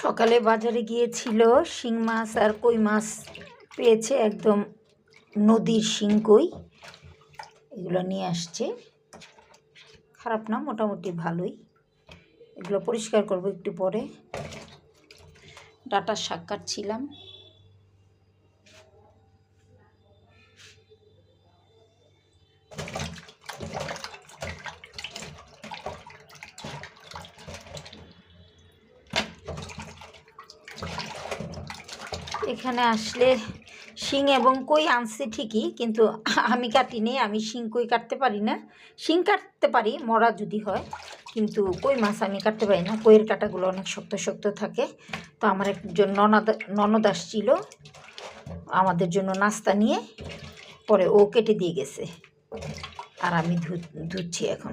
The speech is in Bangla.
সকালে বাজারে গিয়েছিল, শিং মাছ আর কই মাছ পেয়েছে, একদম নদীর শিং কই, এগুলো নিয়ে আসছে। খারাপ না, মোটামুটি ভালোই। এগুলো পরিষ্কার করব একটু পরে। ডাঁটার শাক কাটছিলাম। এখানে আসলে শিং এবং কই আনছে ঠিকই, কিন্তু আমি কাটিনি। আমি শিং কই কাটতে পারি না। শিং কাটতে পারি মরা যদি হয়, কিন্তু কই মাছ আমি কাটতে পারি না। কইয়ের কাঁটাগুলো অনেক শক্ত শক্ত থাকে। তো আমার একজন ননদ আসছিল আমাদের জন্য নাস্তা নিয়ে, পরে ও কেটে দিয়ে গেছে, আর আমি ধুচ্ছি এখন।